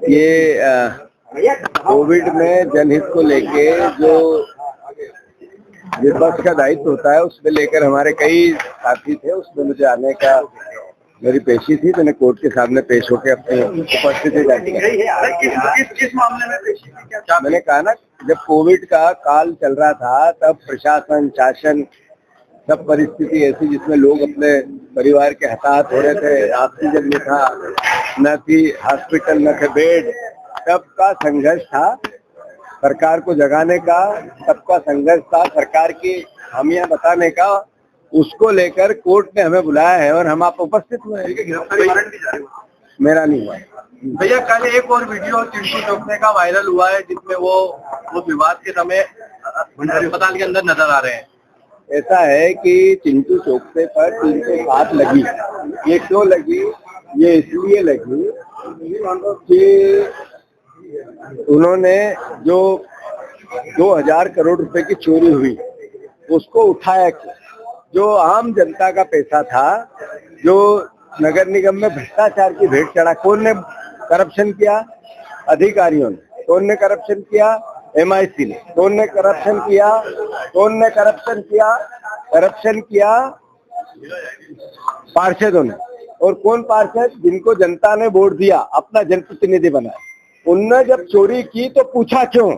ये कोविड में जनहित को लेके जो विपक्ष का दायित्व होता है उसमें लेकर हमारे कई साथी थे। उसमें मुझे आने का मेरी पेशी थी। मैंने कोर्ट के सामने पेश होकर अपनी उपस्थिति जारी की। किस मामले में पेशी थी? क्या मैंने कहा ना, जब कोविड का काल चल रहा था तब प्रशासन, शासन, सब परिस्थिति ऐसी जिसमें लोग अपने परिवार के हताहत हो रहे थे। ऑक्सीजन नहीं था, न थी हॉस्पिटल, न थे बेड। सबका संघर्ष था, सरकार को जगाने का सबका संघर्ष था, सरकार की खामियां बताने का। उसको लेकर कोर्ट ने हमें बुलाया है और हम आप उपस्थित हुए हैं। गिरफ्तारी वारंट भी जारी हुआ? मेरा नहीं हुआ। भैया, कल एक और वीडियो चिंटू चौकने का वायरल हुआ है जिसमें वो विवाद के समय अस्पताल के अंदर नजर आ रहे हैं। ऐसा है कि चिंटू चौकसे पर 307 लगी। ये क्यों लगी? ये इसलिए लगी कि उन्होंने जो 2000 करोड़ रुपए की चोरी हुई उसको उठाया। जो आम जनता का पैसा था, जो नगर निगम में भ्रष्टाचार की भेंट चढ़ा। कौन ने करप्शन किया? अधिकारियों ने। कौन ने करप्शन किया? MIC ने। कौन ने करप्शन किया? कौन ने करप्शन किया? करप्शन किया पार्षदों ने। और कौन पार्षद? जिनको जनता ने वोट दिया, अपना जनप्रतिनिधि बनाया। उनने जब चोरी की तो पूछा क्यों?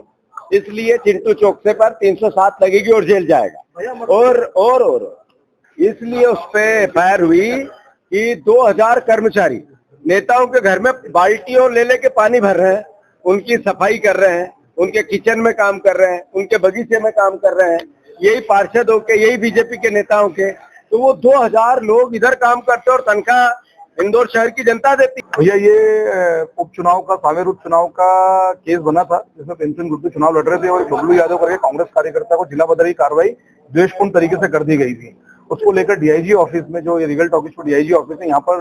इसलिए चिंटू चौकसे पर 307 लगेगी और जेल जाएगा। और इसलिए उस पे FIR हुई कि 2000 कर्मचारी नेताओं के घर में बाल्टियों ले लेके पानी भर रहे हैं, उनकी सफाई कर रहे हैं, उनके किचन में काम कर रहे हैं, उनके बगीचे में काम कर रहे हैं। यही पार्षदों के, यही बीजेपी के नेताओं के। तो वो 2000 लोग इधर काम करते और तनख्वाह इंदौर शहर की जनता देती। भैया, ये उपचुनाव का, सावेर उपचुनाव का केस बना था जिसमें पेंशन ग्रुप पे चुनाव लड़ रहे थे और बबलू यादव करके कांग्रेस कार्यकर्ता को जिला बदरी कार्रवाई द्वेषपूर्ण तरीके से कर दी गई थी। उसको लेकर DIG ऑफिस में, जो रीगल टॉकीज पर DIG ऑफिस है, यहाँ पर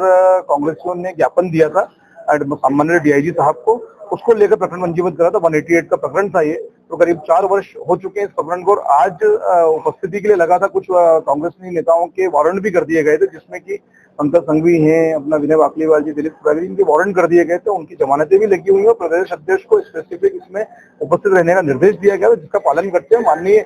कांग्रेसियों ने ज्ञापन दिया था सामान्य DIG साहब को। उसको लेकर प्रकरण पंजीबद्ध करा था। 188 का प्रकरण था ये। तो करीब 4 वर्ष हो चुके हैं इस प्रकरण को। और आज उपस्थिति के लिए लगा था कुछ कांग्रेसी नेताओं के वारंट भी कर दिए गए थे, जिसमें कि पंकज संघवी हैं, अपना विनय वाकलीवाल जी, दिलीप तिवारी, इनके वारंट कर दिए गए थे। उनकी जमानतें भी लगी हुई है और प्रदेश अध्यक्ष को स्पेसिफिक इसमें उपस्थित रहने का निर्देश दिया गया, जिसका पालन करते हुए माननीय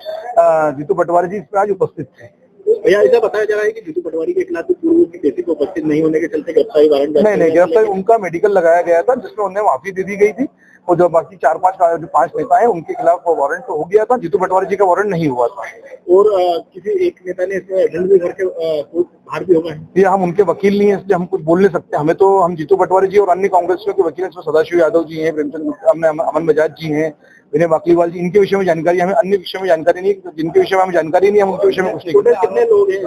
जीतू पटवारी जी इसमें आज उपस्थित थे। भैया, ऐसा बताया जा रहा है कि जीतू पटवारी के खिलाफ पूर्व की केसी को उपस्थित नहीं होने के चलते गिरफ्तारी वारंट नहीं, गिरफ्तारी उनका मेडिकल लगाया गया था जिसमें उन्हें माफी दे दी गई थी। और जो बाकी 4-5 नेता हैं उनके खिलाफ वारंट तो हो गया था। जीतू पटवारी जी का वारंट नहीं हुआ था। और किसी एक नेता ने इसमें एजेंट भी करके बाहर भी होगा। ये हम उनके वकील नहीं है, इसलिए हम कुछ बोल नहीं सकते। हमें तो, हम जीतू पटवारी जी और अन्य कांग्रेसियों के वकील, इसमें सदाशिव यादव जी हैं, अमन बजाज जी हैं, विनय वाकलीवाल जी, इनके विषय में जानकारी, हमें अन्य विषय में जानकारी नहीं। जिनके विषय में हमें जानकारी नहीं, हम उनके विषय में कुछ नहीं। कितने लोग हैं?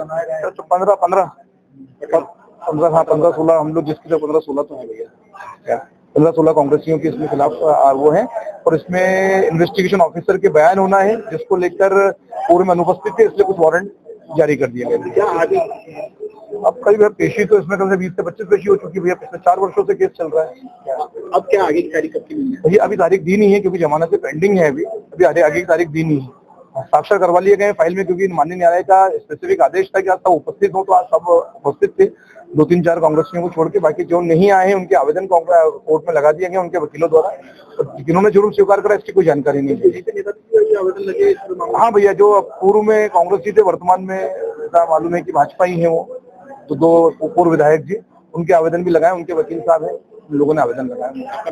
15-16 हम लोग, जिसके 15-16 तो है भैया। 15-16 कांग्रेसियों के इसमें खिलाफ वो हैं। और इसमें इन्वेस्टिगेशन ऑफिसर के बयान होना है, जिसको लेकर पूर्व में अनुपस्थित थे, इसलिए कुछ वारंट जारी कर दिया गया। क्या आगे अब करीब पेशी तो इसमें कम से 20 से 25 पेशी हो चुकी है भैया। पिछले 4 वर्षों से केस चल रहा है। अब क्या आगे की तारीख कब की नहीं है? भैया, अभी तारीख दी नहीं है क्योंकि जमानत पेंडिंग है। अभी आगे की तारीख दी नहीं है। साक्षर करवा लिए गए फाइल में, क्योंकि माननीय न्यायालय का स्पेसिफिक आदेश था कि आज सब उपस्थित हो। तो आज सब उपस्थित थे। 2-3-4 कांग्रेसियों को छोड़ के बाकी जो नहीं आए हैं उनके आवेदन कोर्ट में लगा दिए गए उनके वकीलों द्वारा। जिन्होंने जुर्म स्वीकार करा इसकी कोई जानकारी नहीं है। आवेदन लगे? हाँ भैया, जो पूर्व में कांग्रेस जी थे, वर्तमान में मालूम है कि भाजपा ही है वो। तो 2 पूर्व विधायक जी, उनके आवेदन भी लगाए, उनके वकील साहब हैं, उन लोगों ने आवेदन लगाया।